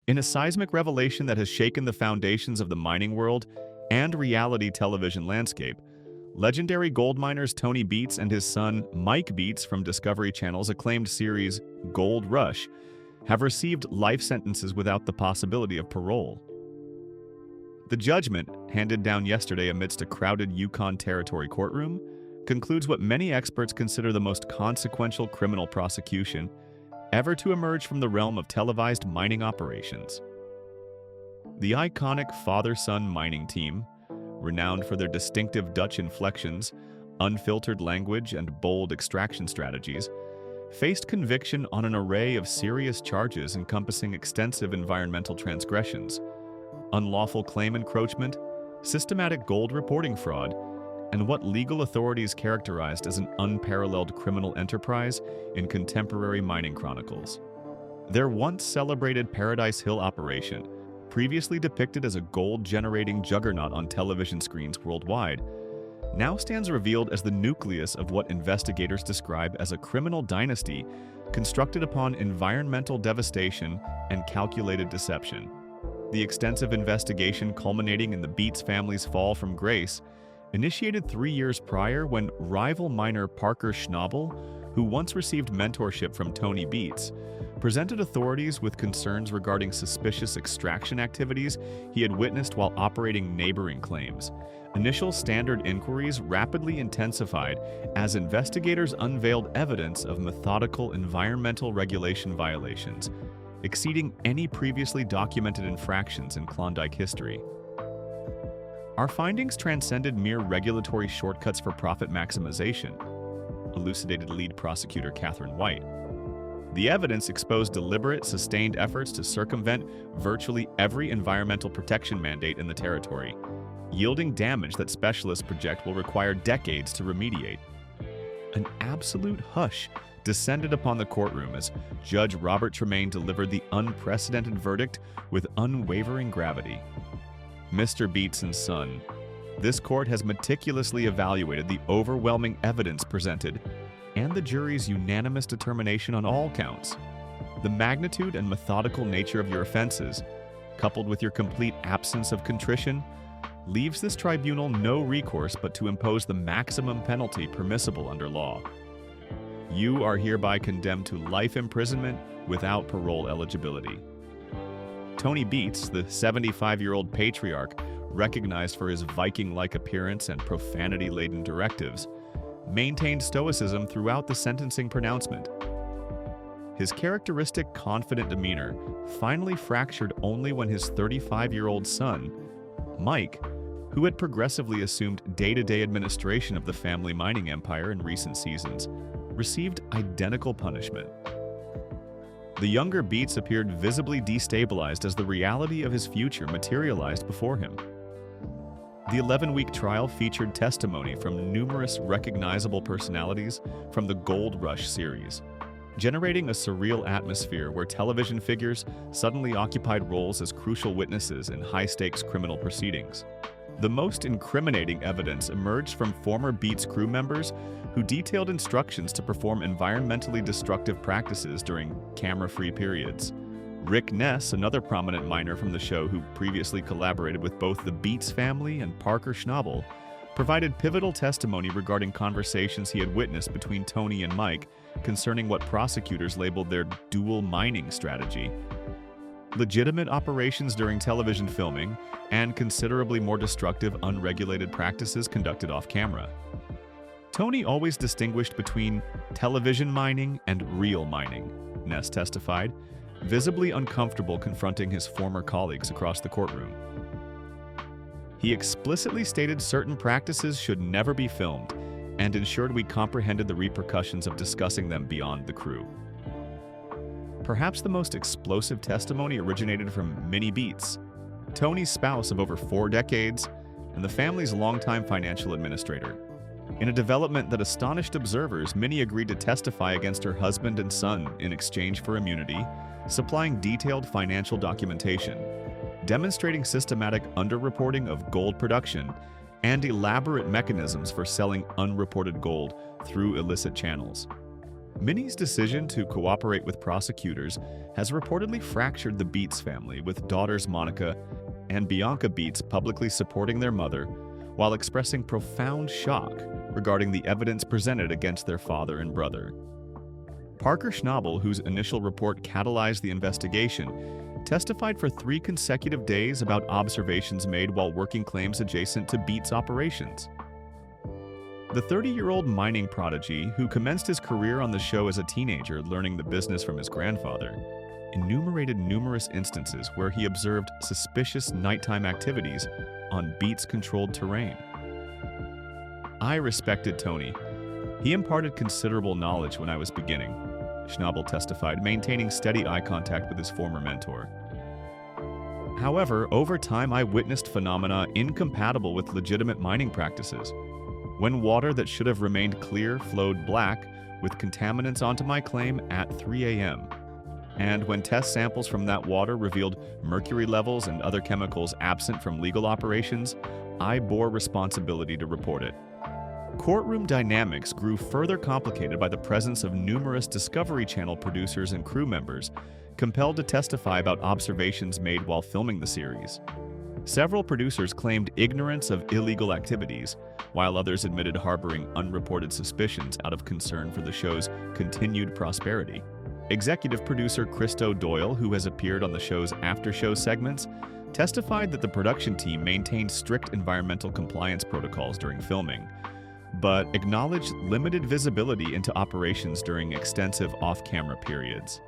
In a seismic revelation that has shaken the foundations of the mining world and reality television landscape, legendary gold miners Tony Beets and his son Mike Beets from Discovery Channel's acclaimed series Gold Rush have received life sentences without the possibility of parole. The judgment, handed down yesterday amidst a crowded Yukon Territory courtroom, concludes what many experts consider the most consequential criminal prosecution ever to emerge from the realm of televised mining operations. The iconic father-son mining team, renowned for their distinctive Dutch inflections, unfiltered language, and bold extraction strategies, faced conviction on an array of serious charges encompassing extensive environmental transgressions, unlawful claim encroachment, systematic gold reporting fraud, and what legal authorities characterized as an unparalleled criminal enterprise in contemporary mining chronicles. Their once celebrated Paradise Hill operation, previously depicted as a gold-generating juggernaut on television screens worldwide, now stands revealed as the nucleus of what investigators describe as a criminal dynasty constructed upon environmental devastation and calculated deception. The extensive investigation culminating in the Beets family's fall from grace initiated 3 years prior when rival miner Parker Schnabel, who once received mentorship from Tony Beets, presented authorities with concerns regarding suspicious extraction activities he had witnessed while operating neighboring claims. Initial standard inquiries rapidly intensified as investigators unveiled evidence of methodical environmental regulation violations, exceeding any previously documented infractions in Klondike history. Our findings transcended mere regulatory shortcuts for profit maximization, elucidated lead prosecutor Catherine White. The evidence exposed deliberate, sustained efforts to circumvent virtually every environmental protection mandate in the territory, yielding damage that specialists project will require decades to remediate. An absolute hush descended upon the courtroom as Judge Robert Tremaine delivered the unprecedented verdict with unwavering gravity. Mr. Beets and son, this court has meticulously evaluated the overwhelming evidence presented and the jury's unanimous determination on all counts. The magnitude and methodical nature of your offenses, coupled with your complete absence of contrition, leaves this tribunal no recourse but to impose the maximum penalty permissible under law. You are hereby condemned to life imprisonment without parole eligibility. Tony Beets, the 75-year-old patriarch, recognized for his Viking-like appearance and profanity-laden directives, maintained stoicism throughout the sentencing pronouncement. His characteristic confident demeanor finally fractured only when his 35-year-old son, Mike, who had progressively assumed day-to-day administration of the family mining empire in recent seasons, received identical punishment. The younger Beets appeared visibly destabilized as the reality of his future materialized before him. The 11-week trial featured testimony from numerous recognizable personalities from the Gold Rush series, generating a surreal atmosphere where television figures suddenly occupied roles as crucial witnesses in high-stakes criminal proceedings. The most incriminating evidence emerged from former Beets crew members who detailed instructions to perform environmentally destructive practices during camera-free periods. Ness, another prominent miner from the show who previously collaborated with both the Beets family and Parker Schnabel, provided pivotal testimony regarding conversations he had witnessed between Tony and Mike concerning what prosecutors labeled their dual mining strategy. Legitimate operations during television filming and considerably more destructive unregulated practices conducted off-camera. Tony always distinguished between television mining and real mining, Ness testified, visibly uncomfortable confronting his former colleagues across the courtroom. He explicitly stated certain practices should never be filmed and ensured we comprehended the repercussions of discussing them beyond the crew. Perhaps the most explosive testimony originated from Minnie Beats, Tony's spouse of over 4 decades and the family's longtime financial administrator. In a development that astonished observers, Minnie agreed to testify against her husband and son in exchange for immunity, supplying detailed financial documentation, demonstrating systematic underreporting of gold production, and elaborate mechanisms for selling unreported gold through illicit channels. Minnie's decision to cooperate with prosecutors has reportedly fractured the Beets family, with daughters Monica and Bianca Beets publicly supporting their mother while expressing profound shock regarding the evidence presented against their father and brother. Parker Schnabel, whose initial report catalyzed the investigation, testified for 3 consecutive days about observations made while working claims adjacent to Beets operations. The 30-year-old mining prodigy, who commenced his career on the show as a teenager learning the business from his grandfather, enumerated numerous instances where he observed suspicious nighttime activities on Beets-controlled terrain. I respected Tony. He imparted considerable knowledge when I was beginning, Schnabel testified, maintaining steady eye contact with his former mentor. However, over time I witnessed phenomena incompatible with legitimate mining practices. When water that should have remained clear flowed black with contaminants onto my claim at 3 a.m., and when test samples from that water revealed mercury levels and other chemicals absent from legal operations, I bore responsibility to report it. Courtroom dynamics grew further complicated by the presence of numerous Discovery Channel producers and crew members compelled to testify about observations made while filming the series. Several producers claimed ignorance of illegal activities, while others admitted harboring unreported suspicions out of concern for the show's continued prosperity. Executive producer Christo Doyle, who has appeared on the show's after-show segments, testified that the production team maintained strict environmental compliance protocols during filming, but acknowledged limited visibility into operations during extensive off-camera periods.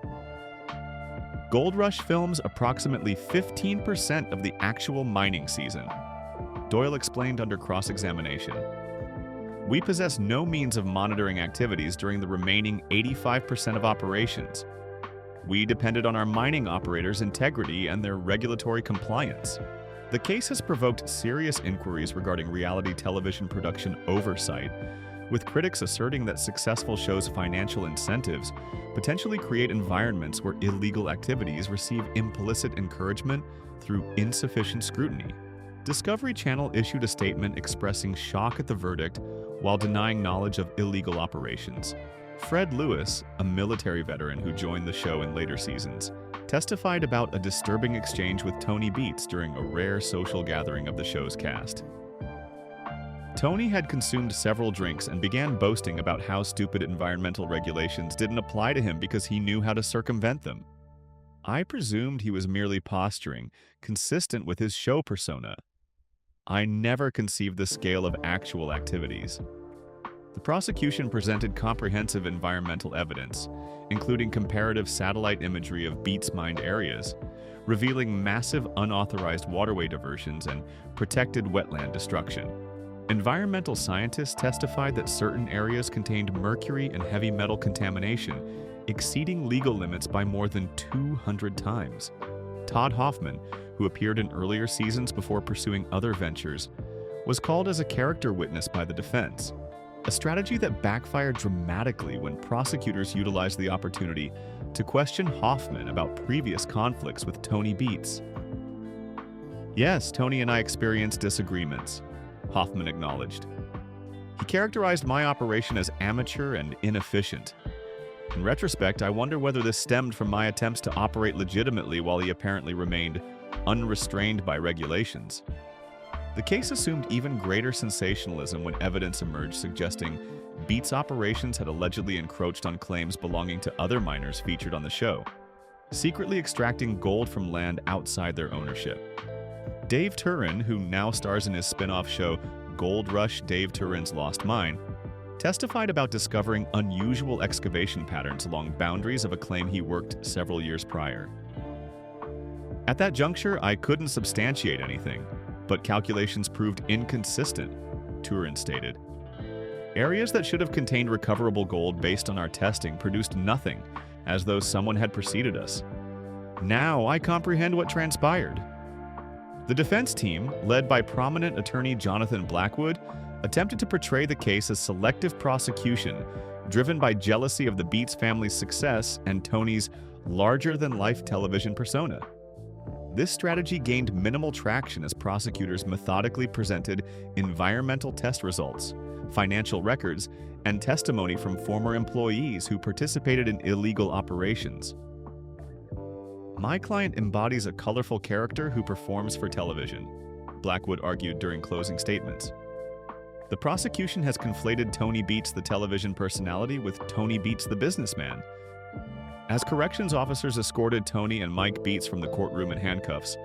Gold Rush films approximately 15% of the actual mining season, Doyle explained under cross-examination. We possess no means of monitoring activities during the remaining 85% of operations. We depended on our mining operators' integrity and their regulatory compliance. The case has provoked serious inquiries regarding reality television production oversight, with critics asserting that successful shows' financial incentives potentially create environments where illegal activities receive implicit encouragement through insufficient scrutiny. Discovery Channel issued a statement expressing shock at the verdict while denying knowledge of illegal operations. Fred Lewis, a military veteran who joined the show in later seasons, testified about a disturbing exchange with Tony Beets during a rare social gathering of the show's cast. Tony had consumed several drinks and began boasting about how stupid environmental regulations didn't apply to him because he knew how to circumvent them. I presumed he was merely posturing, consistent with his show persona. I never conceived the scale of actual activities. The prosecution presented comprehensive environmental evidence, including comparative satellite imagery of Beets-mined areas, revealing massive unauthorized waterway diversions and protected wetland destruction. Environmental scientists testified that certain areas contained mercury and heavy metal contamination, exceeding legal limits by more than 200 times. Todd Hoffman, who appeared in earlier seasons before pursuing other ventures, was called as a character witness by the defense, a strategy that backfired dramatically when prosecutors utilized the opportunity to question Hoffman about previous conflicts with Tony Beets. Yes, Tony and I experienced disagreements, Hoffman acknowledged. He characterized my operation as amateur and inefficient. In retrospect, I wonder whether this stemmed from my attempts to operate legitimately while he apparently remained unrestrained by regulations. The case assumed even greater sensationalism when evidence emerged suggesting Beets' operations had allegedly encroached on claims belonging to other miners featured on the show, secretly extracting gold from land outside their ownership. Dave Turin, who now stars in his spin-off show Gold Rush: Dave Turin's Lost Mine, testified about discovering unusual excavation patterns along boundaries of a claim he worked several years prior. At that juncture, I couldn't substantiate anything, but calculations proved inconsistent, Turin stated. Areas that should have contained recoverable gold based on our testing produced nothing, as though someone had preceded us. Now I comprehend what transpired. The defense team, led by prominent attorney Jonathan Blackwood, attempted to portray the case as selective prosecution, driven by jealousy of the Beets family's success and Tony's larger-than-life television persona. This strategy gained minimal traction as prosecutors methodically presented environmental test results, financial records, and testimony from former employees who participated in illegal operations. "My client embodies a colorful character who performs for television," Blackwood argued during closing statements. The prosecution has conflated Tony Beets, the television personality, with Tony Beets, the businessman. As corrections officers escorted Tony and Mike Beets from the courtroom in handcuffs,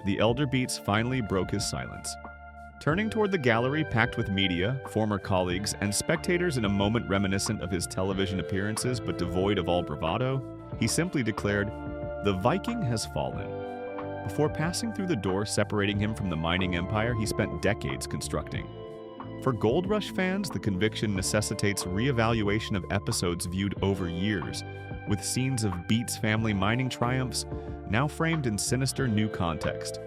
the elder Beets finally broke his silence. Turning toward the gallery packed with media, former colleagues, and spectators in a moment reminiscent of his television appearances but devoid of all bravado, he simply declared, "The Viking has fallen." Before passing through the door separating him from the mining empire he spent decades constructing. For Gold Rush fans, the conviction necessitates reevaluation of episodes viewed over years, with scenes of Beets family mining triumphs now framed in sinister new context.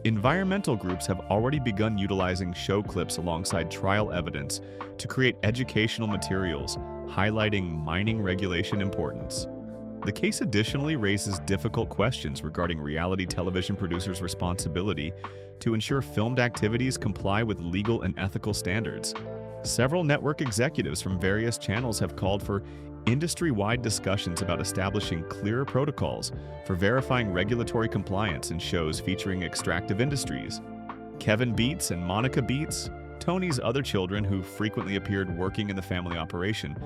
Environmental groups have already begun utilizing show clips alongside trial evidence to create educational materials highlighting mining regulation importance. The case additionally raises difficult questions regarding reality television producers' responsibility to ensure filmed activities comply with legal and ethical standards. Several network executives from various channels have called for industry-wide discussions about establishing clearer protocols for verifying regulatory compliance in shows featuring extractive industries. Kevin Beets and Monica Beets, Tony's other children who frequently appeared working in the family operation,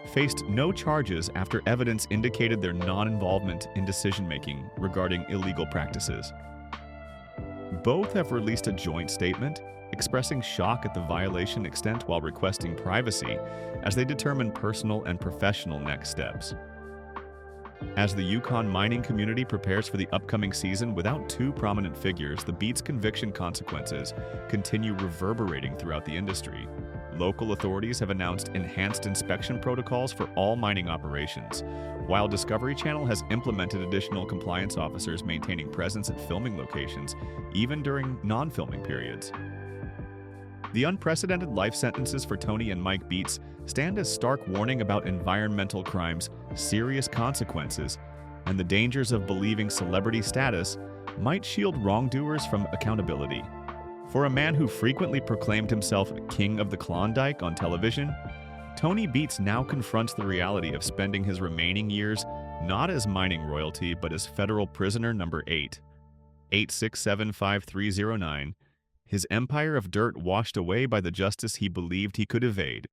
faced no charges after evidence indicated their non-involvement in decision-making regarding illegal practices. Both have released a joint statement expressing shock at the violation extent while requesting privacy as they determine personal and professional next steps. As the Yukon mining community prepares for the upcoming season without two prominent figures, the Beets conviction consequences continue reverberating throughout the industry. Local authorities have announced enhanced inspection protocols for all mining operations, while Discovery Channel has implemented additional compliance officers maintaining presence at filming locations, even during non-filming periods. The unprecedented life sentences for Tony and Mike Beets stand as stark warning about environmental crimes' serious consequences and the dangers of believing celebrity status might shield wrongdoers from accountability. For a man who frequently proclaimed himself King of the Klondike on television, Tony Beets now confronts the reality of spending his remaining years not as mining royalty but as federal prisoner number 8, 8675309, his empire of dirt washed away by the justice he believed he could evade.